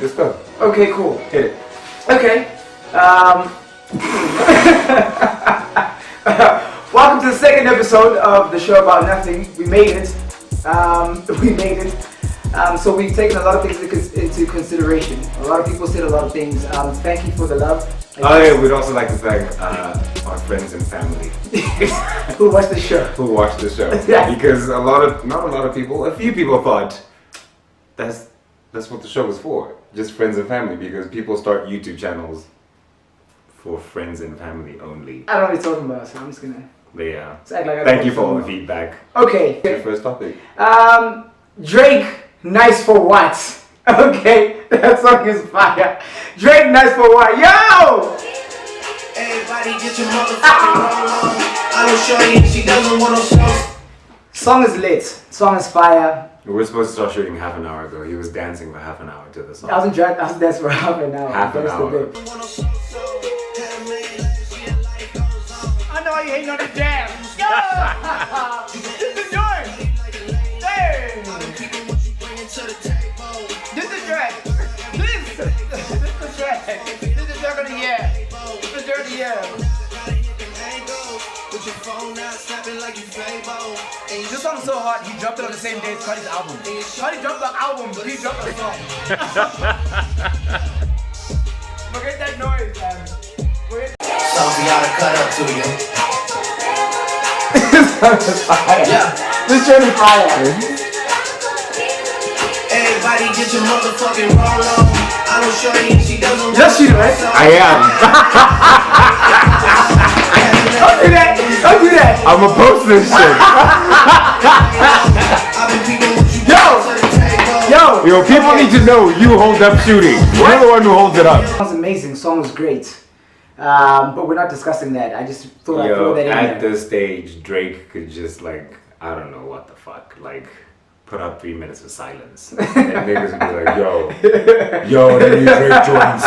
Just go. Okay, cool. Hit it. Okay. Welcome to the second episode of the show about nothing. We made it. So we've taken a lot of things into consideration. A lot of people said a lot of things. Thank you for the love. Oh yeah, we'd also like to thank our friends and family who watched the show. Yeah. Because not a lot of people, a few people thought that's what the show was for. Just friends and family, because people start YouTube channels for friends and family only. I don't know what you're talking about, so I'm just gonna. But yeah. Thank you for all the feedback. Okay. Your first topic. Drake, nice for what? Okay, that song is fire. Drake, nice for what? Yo! Everybody get your motherfucking roll on. I don't show you, she doesn't want no smoke. Song is lit. Song is fire. We were supposed to start shooting half an hour ago. He was dancing for half an hour to the song. I was dancing for half an hour. Half an hour. I know you hating on the jam. Go! This is yours. Hey! This is Drake. This is Drake. This is Drake of the year. This is Drake of the year. This song's so hot, he dropped it on the same day as Cardi's album. Cardi dropped the album, but he dropped the song. Forget that noise, man. Something y'all to cut up to you. This song is fire. Yeah. This train is fire. Everybody get your motherfucking roll on. I don't show you, she doesn't want Yes, you right? I am. Don't do that. Don't do that. I'm gonna post this shit. Yo, people need to know you hold up shooting. You're the one who holds it up. Song's amazing. Song was great. But we're not discussing that. I just thought I'd throw that in at there. this stage, Drake could just I don't know what the fuck, put out 3 minutes of silence. And niggas would be like, yo, the new Drake joints.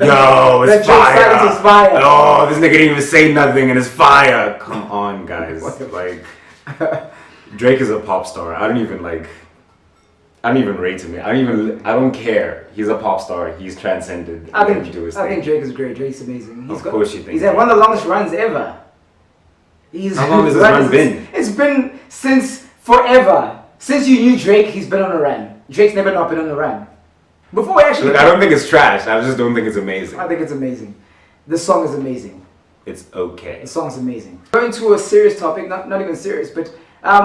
Yo, it's silence is fire. Oh, this nigga didn't even say nothing and it's fire. Come on, guys. Drake is a pop star. I don't even rate him. I don't care. He's a pop star. He's transcended. I think Drake is great. Drake's amazing. Of course you think. He's had one of the longest runs ever. How long has this run been? It's been since forever. Since you knew Drake, he's been on a run. Drake's never not been on a run. Before we actually... Look, I don't think it's trash. I just don't think it's amazing. I think it's amazing. This song is amazing. It's okay. The song's amazing. Going to a serious topic, not even serious, but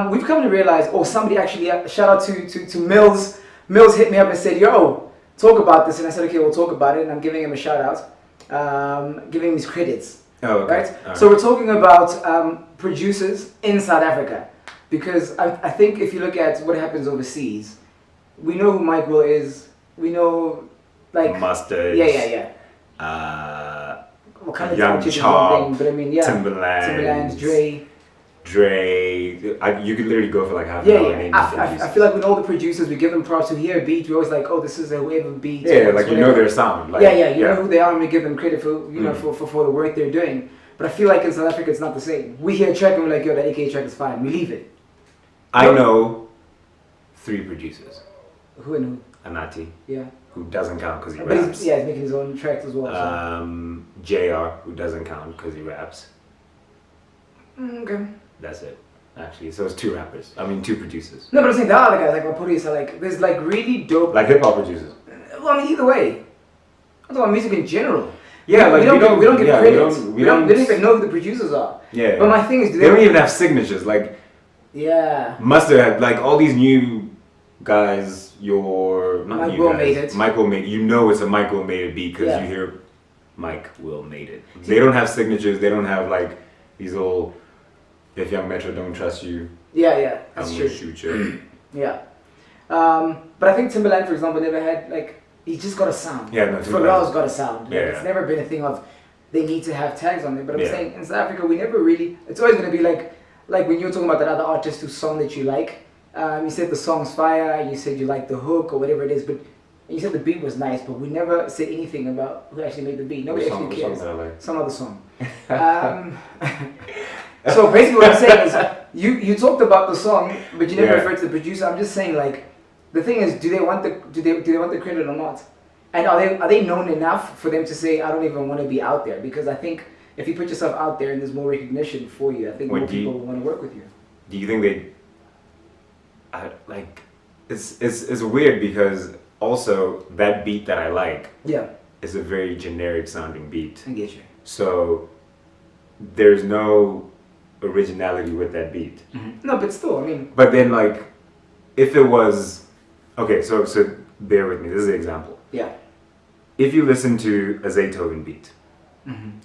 we've come to realize, somebody actually, shout out to Mills. Mills hit me up and said, yo, talk about this. And I said, okay, we'll talk about it. And I'm giving him a shout out, giving him his credits. Oh, okay. Right? So we're talking about producers in South Africa. Because I think if you look at what happens overseas, we know who Mike Will is. We know, Mustard. Yeah. What kind of Young Chop, but I mean, Timberland, Dre. You could literally go for half an hour. I feel like with all the producers, we give them props. To hear a beat, we always this is a whoever beat. Yeah, you know their sound. You know who they are, and we give them credit for for the work they're doing. But I feel like in South Africa, it's not the same. We hear a track and we're like, yo, that AK track is fine. We leave it. I know 3 producers. Who and who? Anati. Yeah. Who doesn't count because he raps. He's making his own tracks as well. JR, who doesn't count because he raps. Okay. That's it, actually. So it's 2 rappers. 2 producers. No, but I'm saying the other guys, like Mapuris, are there's really dope. Hip hop producers. Well, either way. I'm talking about music in general. Yeah, we don't give credit. We don't even know who the producers are. Yeah. But my thing is, they don't even have signatures. Yeah. Mustard had all these new guys. Mike Will made it. Mike Will made. You know it's a Mike Will made it beat because you hear Mike Will made it. They don't have signatures. They don't have these little. If Young Metro don't trust you. Yeah. That's true. I'm gonna shoot you. Yeah. But I think Timberland, for example, never had he just got a sound. Yeah, no. Pharrell's got a sound. Yeah. It's never been a thing of they need to have tags on it. But I'm saying in South Africa, we never really. It's always gonna be like when you were talking about that other artist whose song that you like. You said the song's fire. You said you like the hook or whatever it is, but you said the beat was nice. But we never said anything about who actually made the beat. Nobody actually cares. Some other song. So basically, what I'm saying is, you talked about the song, but you never referred to the producer. I'm just saying, the thing is, do they want the credit or not? And are they known enough for them to say, I don't even want to be out there? Because I think if you put yourself out there and there's more recognition for you, I think more people will want to work with you. Do you think like, it's weird because also that beat that I like is a very generic sounding beat. I get you. So there's no originality with that beat. Mm-hmm. No, but still, I mean. But then like, if it was, okay, so bear with me, this is an example. Yeah. If you listen to a Beethoven beat,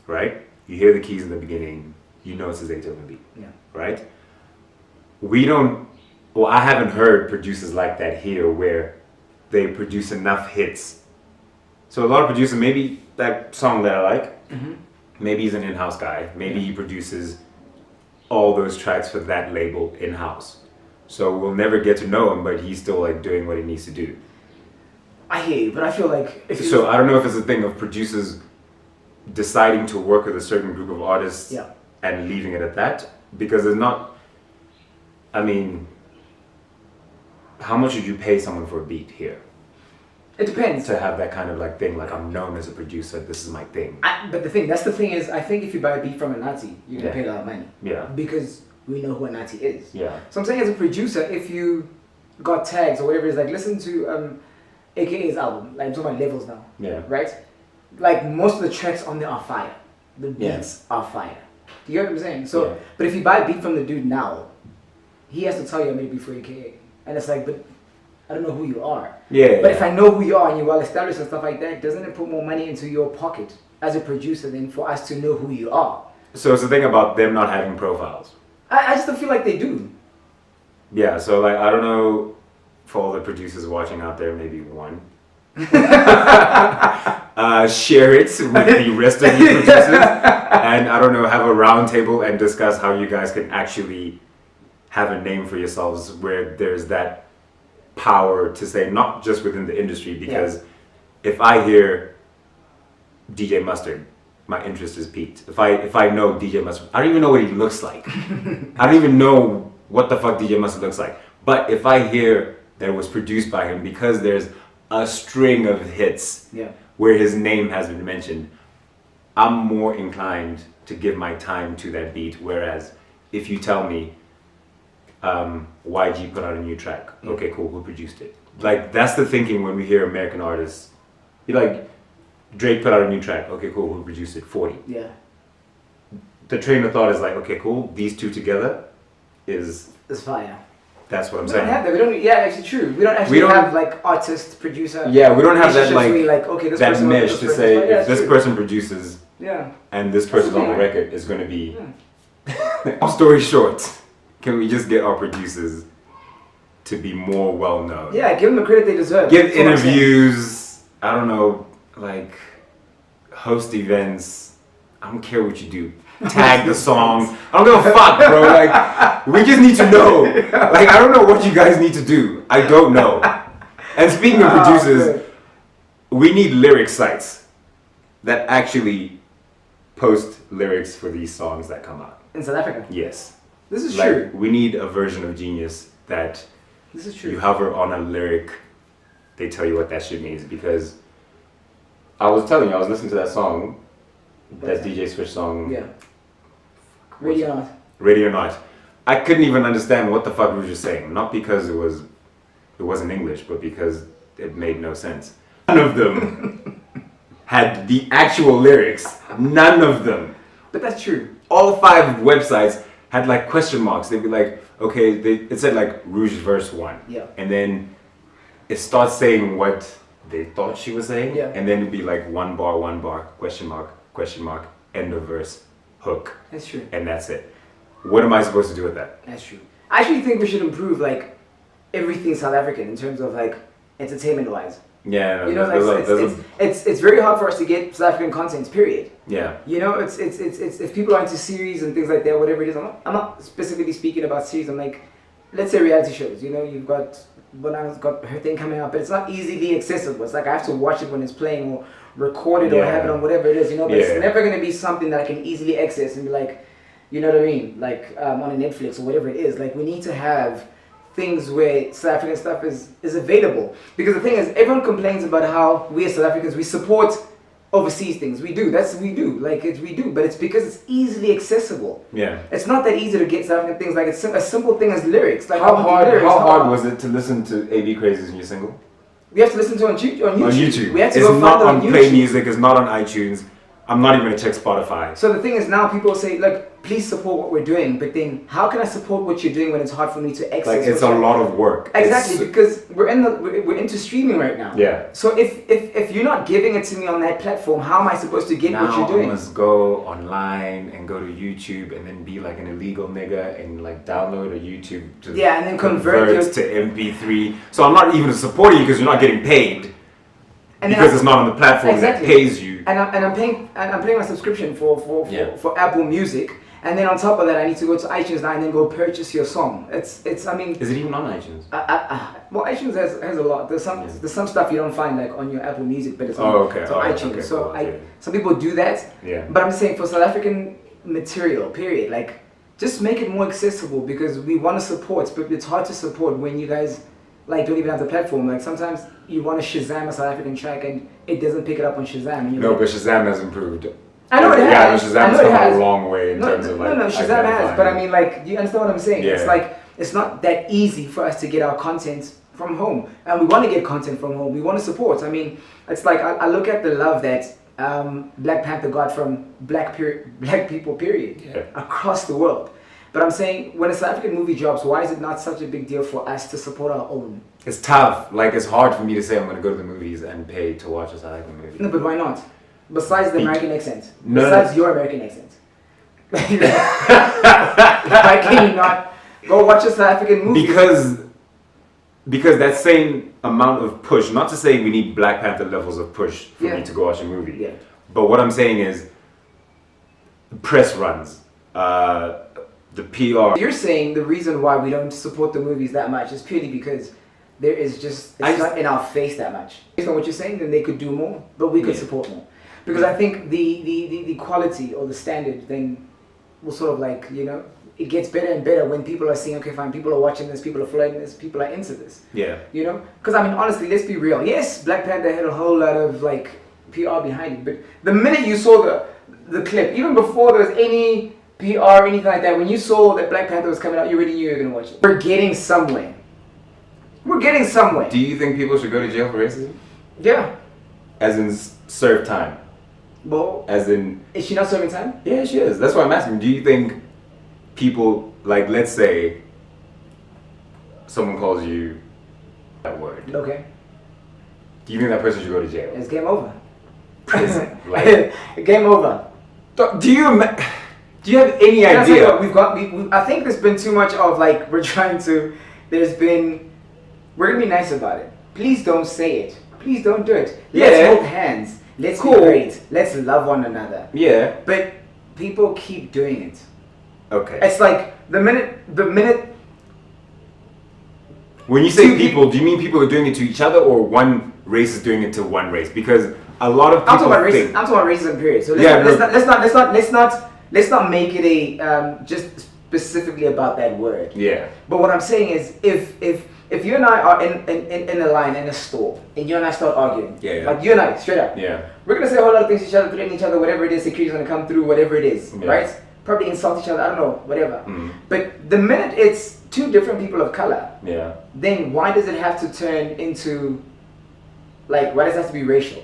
right? You hear the keys in the beginning, you know it's a Beethoven beat, right? I haven't heard producers like that here where they produce enough hits. So a lot of producers, maybe that song that I like, maybe he's an in-house guy, maybe he produces all those tracks for that label in-house. So we'll never get to know him, but he's still like doing what he needs to do. I hear you, but I feel like so I don't know if it's a thing of producers deciding to work with a certain group of artists and leaving it at that, because it's not. I mean, how much would you pay someone for a beat here? It depends. To have that kind of like thing, like I'm known as a producer, this is my thing. But that's the thing is, I think if you buy a beat from a Nazi, you're gonna pay a lot of money. Yeah. Because we know who a Nazi is. Yeah. So I'm saying as a producer, if you got tags or whatever it is, like listen to AKA's album, like I'm talking about Levels now. Yeah. Right? Like most of the tracks on there are fire. The beats are fire. Do you get what I'm saying? So, but if you buy a beat from the dude now, he has to tell you I made a beat for AKA. And it's like, but I don't know who you are. Yeah. But if I know who you are and you're well established and stuff like that, doesn't it put more money into your pocket as a producer than for us to know who you are? So it's the thing about them not having profiles. I just don't feel like they do. Yeah, so like I don't know, for all the producers watching out there, maybe one. Share it with the rest of the producers, and I don't know, have a round table and discuss how you guys can actually have a name for yourselves where there's that power to say, not just within the industry, because if I hear DJ Mustard, my interest is piqued. If I know DJ Mustard, I don't even know what he looks like. I don't even know what the fuck DJ Mustard looks like. But if I hear that it was produced by him, because there's a string of hits where his name has been mentioned, I'm more inclined to give my time to that beat. Whereas if you tell me YG put out a new track, okay, cool, who produced it? Like, that's the thinking when we hear American artists. You're like, Drake put out a new track, okay, cool, who produced it? 40. Yeah. The train of thought is like, okay, cool, these two together is... It's fire. That's what I'm we saying. Don't have that. We don't. Yeah, actually true. We don't actually have like artist, producer. Yeah, we don't have that like okay, this that person mesh to say if this person produces and this person on the record is going to be... Long story short, can we just get our producers to be more well known? Yeah, give them the credit they deserve. Give interviews, I don't know, like host events. I don't care what you do. Tag the song. I don't give a fuck, bro. Like, we just need to know. Like, I don't know what you guys need to do. I don't know. And speaking of producers, we need lyric sites that actually post lyrics for these songs that come out. In South Africa? Yes. This is like, true. We need a version of Genius that this is true. You hover on a lyric, they tell you what that shit means. Because I was telling you, I was listening to that song, that DJ Switch song. Yeah. Radio Not. Radio Not. I couldn't even understand what the fuck we were just saying. Not because it wasn't English, but because it made no sense. None of them had the actual lyrics. None of them. But that's true. All 5 websites had like question marks. They'd be like, okay, it said like Rouge verse 1. Yeah. And then it starts saying what they thought she was saying. Yeah. And then it'd be like 1 bar, question mark, end of verse, hook. That's true. And that's it. What am I supposed to do with that? That's true. I actually think we should improve like everything South African in terms of like entertainment wise. Yeah, you know, it's very hard for us to get South African content. Period. Yeah. You know, it's if people are into series and things like that, whatever it is. I'm not specifically speaking about series. I'm like, let's say reality shows. You know, you've got Bonanza's got her thing coming out, but it's not easily accessible. It's like I have to watch it when it's playing or record it or have it on whatever it is. You know, but it's never going to be something that I can easily access and be like, you know what I mean, like on a Netflix or whatever it is. Like we need to have things where South African stuff is available. Because the thing is, everyone complains about how we as South Africans, we support overseas things. We do. We do. But it's because it's easily accessible. Yeah. It's not that easy to get South African things. Like it's a simple thing as lyrics. Like How hard was it to listen to AB Crazy's new single? We have to listen to it on YouTube. On YouTube. We have to It's go not find it on YouTube. Play Music. It's not on iTunes. I'm not even gonna check Spotify. So the thing is now people say, look, please support what we're doing, but then how can I support what you're doing when it's hard for me to access? Like it's a lot of work. Exactly, because we're into streaming right now. Yeah. So if you're not giving it to me on that platform, how am I supposed to get what you're doing? I must go online and go to YouTube and then be like an illegal nigga and like download a YouTube to and then convert it to MP3. So I'm not even supporting you because you're not getting paid. And because it's not on the platform that pays you. And I'm paying my subscription for Apple Music, and then on top of that I need to go to iTunes now and then go purchase your song. It's I mean. Is it even on iTunes? Well, iTunes has a lot. There's some stuff you don't find like on your Apple Music, but it's on iTunes. Okay, so cool, some people do that. Yeah. But I'm saying for South African material, period, like just make it more accessible because we want to support, but it's hard to support when you guys like don't even have the platform. Like sometimes you want to Shazam a South African track and it doesn't pick it up on Shazam. And No, but Shazam has improved. I know it has. Shazam's come a long way in terms of like. No, Shazam has. But I mean, like, do you understand what I'm saying? Yeah. It's like it's not that easy for us to get our content from home, and we want to get content from home. We want to support. I mean, it's like I look at the love that Black Panther got from black people, period, across the world. But I'm saying, when a South African movie drops, why is it not such a big deal for us to support our own? It's tough. Like, it's hard for me to say I'm going to go to the movies and pay to watch a South African movie. No, but why not? Besides the American accent. No, Besides your American accent. Why can you not go watch a South African movie? Because that same amount of push, not to say we need Black Panther levels of push for me to go watch a movie. Yeah. But what I'm saying is, press runs. The PR. You're saying the reason why we don't support the movies that much is purely because there is it's not in our face that much. Based on what you're saying, then they could do more, but we could support more. Because I think the quality or the standard then will sort of like, you know, it gets better and better when people are seeing, okay, fine, people are watching this, people are flooding this, people are into this. Yeah. You know? Because I mean, honestly, let's be real. Yes, Black Panther had a whole lot of like PR behind it, but the minute you saw the clip, even before there was any PR or anything like that, when you saw that Black Panther was coming out, you already knew you were going to watch it. We're getting somewhere. We're getting somewhere. Do you think people should go to jail for racism? Yeah. As in serve time? Well, as in... Is she not serving time? Yeah, she is. That's why I'm asking. Do you think people, like, let's say someone calls you that word. Okay. Do you think that person should go to jail? It's game over. Prison. Like, game over. Do you have any idea? I think there's been too much of like we're gonna be nice about it. Please don't say it. Please don't do it. Let's hold hands. Let's be great. Let's love one another. Yeah. But people keep doing it. Okay. It's like the minute. When you say people, do you mean people are doing it to each other, or one race is doing it to one race? Because a lot of people I'm talking about racism. Period. So let's not make it a just specifically about that word. Yeah. But what I'm saying is, if you and I are in a line in a store, and you and I start arguing, like you and I, straight up, we're gonna say a whole lot of things to each other, threaten each other, whatever it is, security's gonna come through, whatever it is, right? Probably insult each other, I don't know, whatever. But the minute it's two different people of color, then why does it have to turn into, like, why does it have to be racial?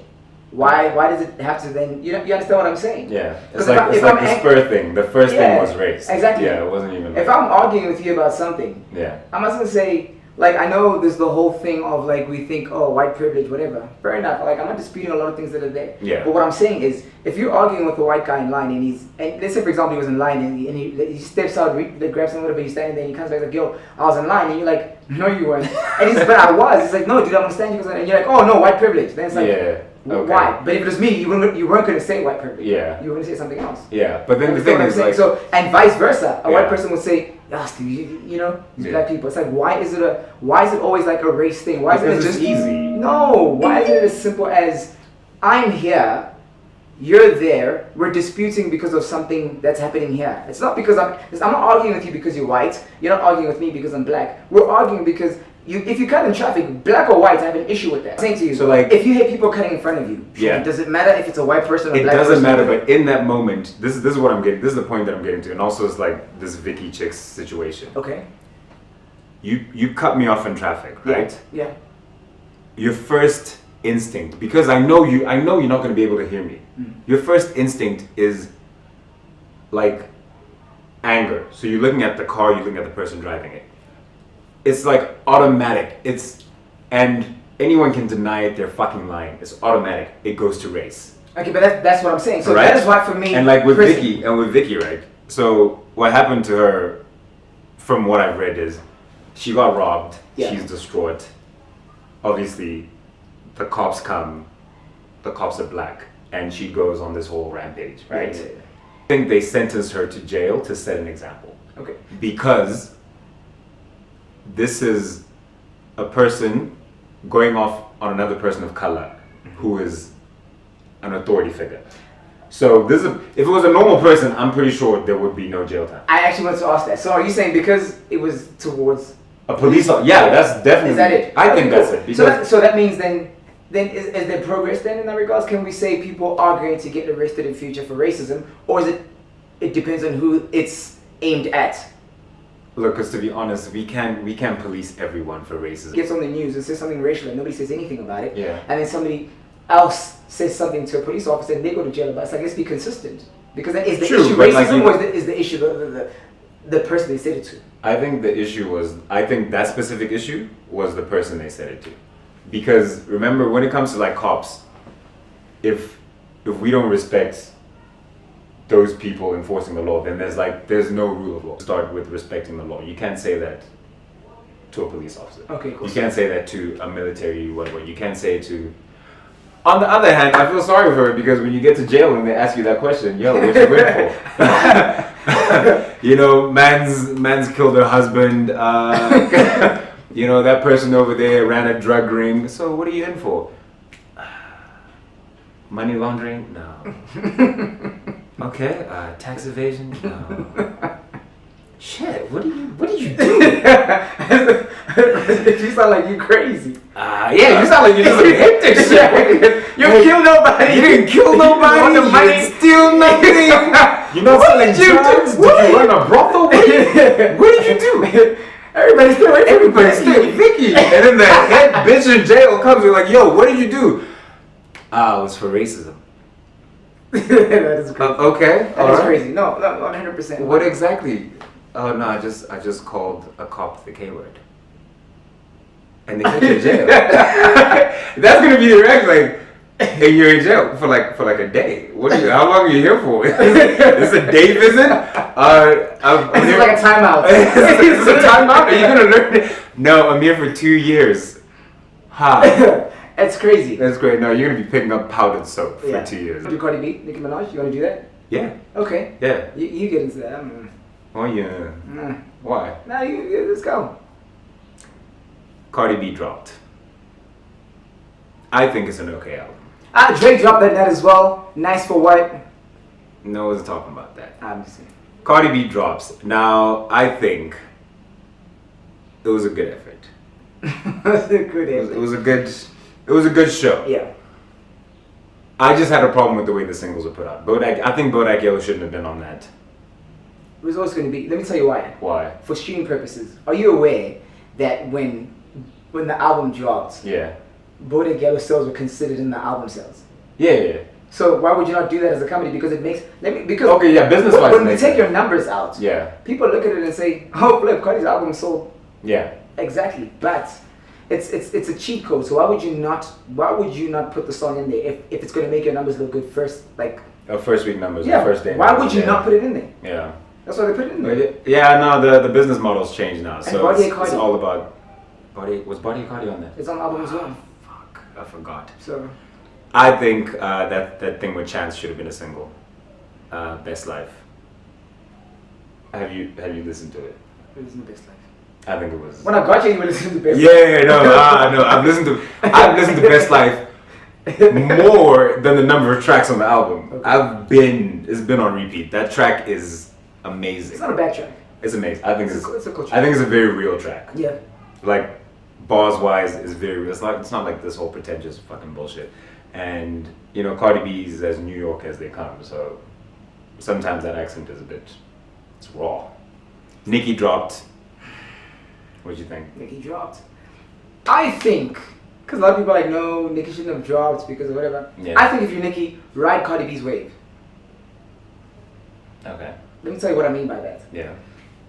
Why does it have to then, you understand what I'm saying? Yeah, it's like the spur thing. The first thing was race. Exactly. Yeah, it wasn't even like, if I'm arguing with you about something, I'm not gonna say, like, I know there's the whole thing of like, we think, oh, white privilege, whatever. Fair enough. Like, I'm not disputing a lot of things that are there. Yeah. But what I'm saying is, if you're arguing with a white guy in line and let's say, for example, he was in line and he steps out, grabs some whatever, he's standing there and he comes back like, yo, I was in line, and you're like, no, you weren't. And he's like, but I was. He's like, no, dude, I understand you. And you're like, oh, no, white privilege. Then it's like, why? But if it was me, you weren't going to say white privilege. Yeah. You were going to say something else. Yeah. But then the thing is, like, so, and vice versa, a white person would say, you know, these black people. It's like, why is it always like a race thing? Why isn't it just easy? No. Why isn't it as simple as, I'm here you're there, we're disputing because of something that's happening here. It's not because I'm not arguing with you because you're white. You're not arguing with me because I'm black. We're arguing because if you cut in traffic, black or white, I have an issue with that. I'm saying to you, So like, if you hate people cutting in front of you, yeah, does it matter if it's a white person or a it black person? doesn't matter, but in that moment, this is what I'm getting. This is the point that I'm getting to, and also it's like this Vicky chick's situation. Okay. You cut me off in traffic, right? Yeah. Your first instinct, because I know you're not going to be able to hear me. Your first instinct is like anger. So you're looking at the car, you're looking at the person driving it. It's like automatic. And anyone can deny it, they're fucking lying. It's automatic. It goes to race. Okay, but that's what I'm saying. So right? that is why for me. And like with Vicky, right? So what happened to her, from what I've read, is she got robbed. Yeah. She's distraught. Obviously, the cops come. The cops are black, and she goes on this whole rampage, right? Yeah. I think they sentenced her to jail to set an example. Okay. Because this is a person going off on another person of color who is an authority figure. So if it was a normal person, I'm pretty sure there would be no jail time. I actually want to ask that. So are you saying because it was towards A police officer? Yeah, that's definitely. Is that it? I think that's it. Because So that means then is there progress then in that regards? Can we say people are going to get arrested in future for racism, or is it depends on who it's aimed at? look, because to be honest, we can't police everyone for racism. Gets on the news and says something racial and nobody says anything about it. Yeah. And then somebody else says something to a police officer and they go to jail about it. So I guess be consistent. Because that is the True, issue but like racism, or is the issue the person they said it to? I think the issue was, I think that specific issue was the person they said it to. Because remember, when it comes to like cops, if we don't respect those people enforcing the law, then there's no rule of law. Start with respecting the law. You can't say that to a police officer. Okay, cool. You can't say that to a military whatever. You can't say it to. On the other hand, I feel sorry for her because when you get to jail and they ask you that question, yo, what you went for? You know, man's killed her husband. You know, that person over there ran a drug ring. So what are you in for? Money laundering? No. Okay. Tax evasion? No. Shit. What did you do? You sound like you crazy. Yeah, you sound like you just hit this shit. You killed nobody. You didn't kill nobody. You want the money? You didn't steal nothing. You're not selling drugs. Did you run a brothel? What did you do? Everybody's still waiting. Everybody's still Vicky. And then the head bitch in jail comes and like, yo, what did you do? It was for racism. That is crazy. Okay. That is crazy. No, 100%. What exactly? Oh no, I just called a cop the K word. And they put you in jail. That's gonna be the reaction, like, and you're in jail for like a day. How long are you here for? Is this a day visit? This is like a timeout. Is this a timeout? Are you gonna learn it? No, I'm here for 2 years. Ha. That's crazy. That's great. No, you're gonna be picking up powdered soap for Yeah. 2 years. Do Cardi B, Nicki Minaj? You wanna do that? Yeah. Okay. Yeah. You get into that. Oh yeah. Why? Now let's go. Cardi B dropped. I think it's an okay album. Drake dropped that as well. Nice for what? No one's talking about that. I'm just saying. Cardi B drops. Now, I think it was a good effort. That's a good It answer. was a good show. Yeah. I just had a problem with the way the singles were put out. I think Bodak Yellow shouldn't have been on that. It was always going to be. Let me tell you why. Why? For streaming purposes. Are you aware that when the album dropped, Yeah. Bodak Yellow sales were considered in the album sales? Yeah. So why would you not do that as a company? Because it makes Okay, yeah, business-wise when it we makes take sense. your numbers out, Yeah. people look at it and say, "Oh, flip, Cardi's album sold." Yeah. Exactly, but it's a cheat code. So why would you not put the song in there if it's going to make your numbers look good first? Like First week numbers. yeah, First day. why numbers, would you yeah. not put it in there? Yeah. That's why they put it in there. Yeah, no, the business model's changed now. So Body it's Cardi. all about was Body Cardi on there? It's on the album as well. Fuck, I forgot. So I think that thing with Chance should have been a single. Best Life. Have you listened to it? it was in the best life. I think it was. When I got you, you were listening to best. Yeah, no, I've listened to Best Life more than the number of tracks on the album. Okay. It's been on repeat. That track is amazing. It's not a bad track. It's amazing. I think It's a cool I track. think it's a very real track. Yeah. Like bars wise is very real. It's not like this whole pretentious fucking bullshit. And you know, Cardi B is as New York as they come, so sometimes that accent is it's raw. Nicki dropped. What'd you think? Nicki dropped. I think, because a lot of people are like, no, Nicki shouldn't have dropped because of whatever. Yeah. I think if you're Nicki, ride Cardi B's wave. Okay. Let me tell you what I mean by that. Yeah.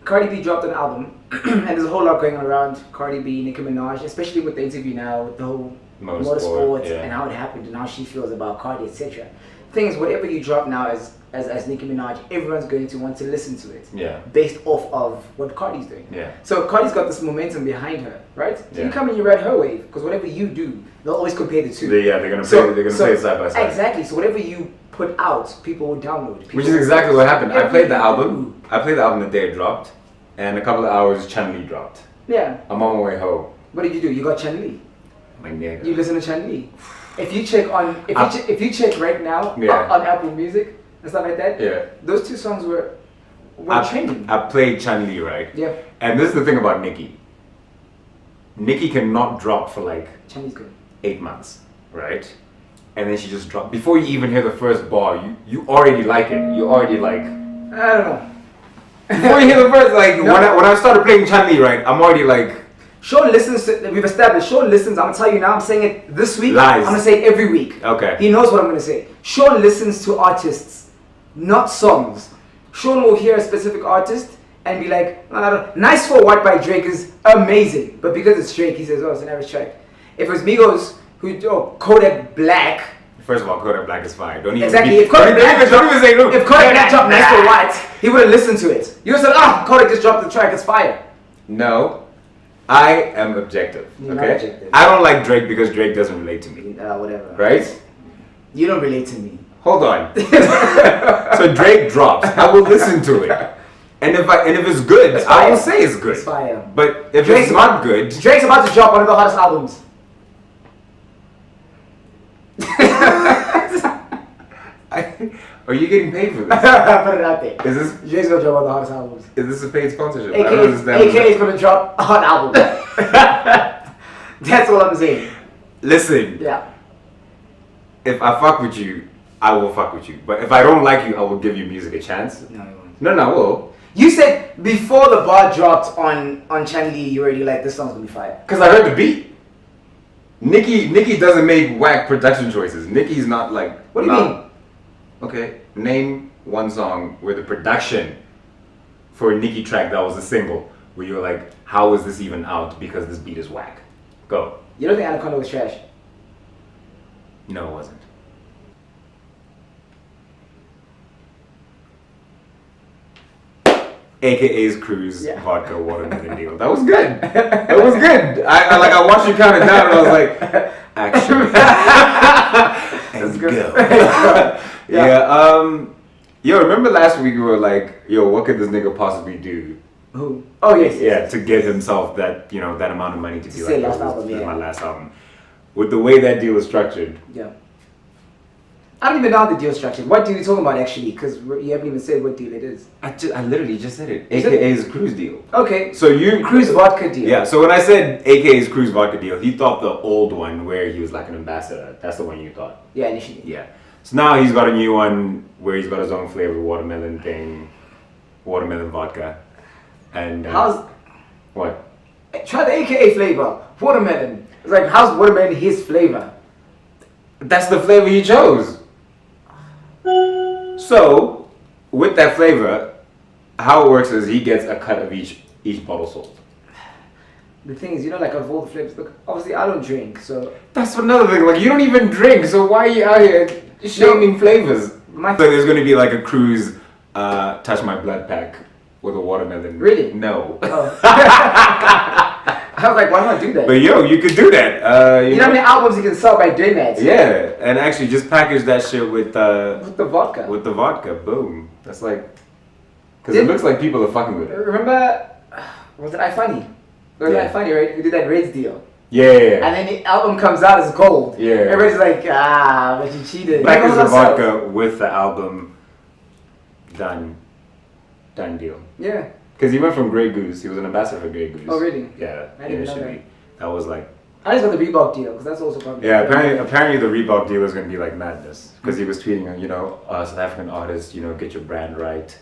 Cardi B dropped an album, and there's a whole lot going on around Cardi B, Nicki Minaj, especially with the interview now, with the whole motorsport yeah. and how it happened and how she feels about Cardi, etc. Thing is, whatever you drop now as Nicki Minaj, everyone's going to want to listen to it. Yeah. Based off of what Cardi's doing. Yeah. So Cardi's got this momentum behind her, right? So Yeah. you come and you ride her wave, because whatever you do, they'll always compare the two. They're gonna play it side by side. Exactly. So whatever you put out, people will download. People Which is will exactly what happened. I played the Everything. album. I played the album the day it dropped, and a couple of hours Chun-Li dropped. Yeah. I'm on my way home. What did you do? You got Chun-Li. My nigga. You listen to Chun-Li. If you check if you check right now Yeah. on Apple Music and stuff like that, Yeah. those two songs were trending. I played Chun-Li, right? Yeah. And this is the thing about Nicki. Nicki cannot drop for like Chun-Li's good. 8 months, right? And then she just dropped. Before you even hear the first bar, you already like it. You already like. I don't know. Before you hear the first, like No. when I started playing Chun-Li, right? I'm already like. Sean listens to, we've established, Sean listens, I'm gonna tell you now, I'm saying it this week, Lies. I'm gonna say it every week. Okay. He knows what I'm gonna say. Sean listens to artists, not songs. Sean will hear a specific artist and be like, Nice for What by Drake is amazing. But because it's Drake, he says, oh, it's an average track. If it was Migos, Kodak Black. First of all, Kodak Black is fine. Don't even. Exactly. If Kodak Black dropped Nice for What, he would have listened to it. You would have said, Kodak just dropped the track, it's fire. No, I am objective. You're not Okay. objective. I don't like Drake because Drake doesn't relate to me. Whatever. Right? You don't relate to me. Hold on. So Drake drops. I will listen to it. And if it's good, It's I will fire. say it's good. It's fire. But if Drake's it's not good, Drake's about to drop one of the hottest albums. are you getting paid for this? Put it out there. Is this Drake's gonna drop one of the hottest albums. is this a paid sponsorship? I don't AK understand. is gonna drop a hot album. That's all I'm saying. Listen, Yeah. if I fuck with you, I will fuck with you. But if I don't like you, I will give you music a chance. No, you won't. No, I will. You said before the bar dropped on Chun-Li, you already like this song's gonna be fire. Because I heard the beat. Nicki doesn't make whack production choices. Nicki's not like. What do you mean? Okay, name one song where the production for a Nicki track that was a single, where you're like, how is this even out because this beat is whack? Go. You don't think Anaconda was trash? No, it wasn't. AKA's Cruise Yeah. Vodka Watermelon Deal. That was good. That was good. I watched you count it down and I was like, action. And go. Yo, remember last week we were like, yo, what could this nigga possibly do? Who? Oh yes. Yeah, to get himself that, that amount of money to be say like, last yo, album, this is yeah. my last album. With the way that deal was structured, Yeah. I don't even know how the deal's structured. What deal are you talking about actually? Because you haven't even said what deal it is. I literally just said it. You said AKA's Cruise Deal. Okay. So you Cruise Vodka deal. Yeah, so when I said AKA's Cruise Vodka Deal, he thought the old one where he was like an ambassador. That's the one you thought. Yeah, initially. Yeah. So now he's got a new one where he's got his own flavor watermelon thing, watermelon vodka, and How's what? try the AKA flavor? Watermelon. It's like how's watermelon his flavor? That's the flavor he chose. So with that flavor, how it works is he gets a cut of each bottle sold. The thing is, like of all the flavors, look, obviously I don't drink, so That's another thing. Like you don't even drink, so why are you out here shaming flavors? my So there's going to be like a cruise, touch my blood pack with a watermelon. Really? No. Oh. I was like, why not do that? But yo, you could do that. You know how many albums you can sell by doing that? Yeah, and actually just package that shit with With the vodka. with the vodka. Boom. That's like, because it looks like people are fucking with it. Remember, was it iFunny? It was Yeah. iFunny, right? We did that Reds deal. Yeah. And then the album comes out as gold. Yeah. Everybody's like, but you cheated. Black Like, is the oneself. vodka with the album. Done deal. Yeah. Because he went from Grey Goose. He was an ambassador for Grey Goose. Oh, really? Yeah. I didn't know Initially, that was like. I just got the Reebok deal because that's also probably. Yeah, apparently the Reebok deal is going to be like madness because he was tweeting, South African artists, get your brand right,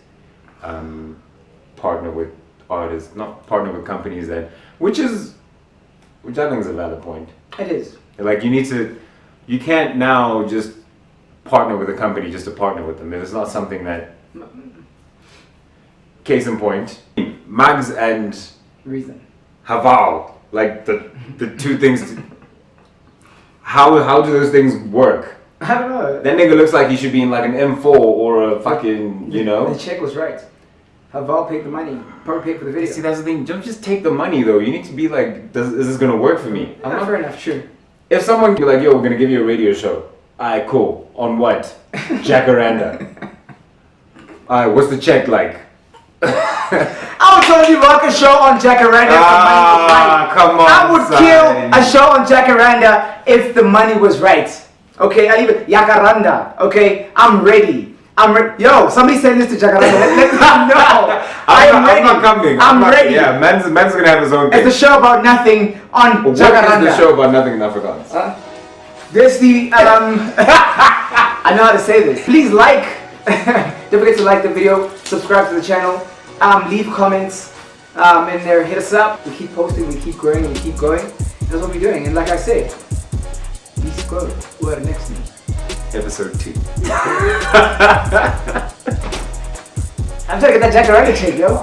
partner with artists, not partner with companies which I think is a valid point. It is. Like you can't now just partner with a company just to partner with them. If it's not something that, case in point, Mags and Reason. Haval. Like the two things. How do those things work? I don't know. That nigga looks like he should be in like an M4 or a fucking, The check was right. Haval paid the money. Probably paid for the video. See, that's the thing. Don't just take the money though. You need to be like, is this gonna work for me? Fair enough. True. If someone be like, yo, we're gonna give you a radio show. Alright, cool. On what? Jacaranda. Alright, what's the check like? I would totally rock a show on Jacaranda if the money was right. Come on, I would son. kill a show on Jacaranda if the money was right. Okay, I even Jacaranda. Okay, I'm ready. Yo, somebody send this to Jacaranda. Let them know. I'm ready. I'm not coming. I'm ready. Yeah, Men's gonna have his own thing. It's a show about nothing on What Jacaranda. is the show about nothing in Afrikaans? There's the I know how to say this. Please like. Don't forget to like the video, subscribe to the channel, leave comments in there, hit us up. We keep posting, we keep growing, we keep going. That's what we're doing. And like I said, we Skou. We're next me. Episode 2. I'm trying to get that Jacaranda chick, yo.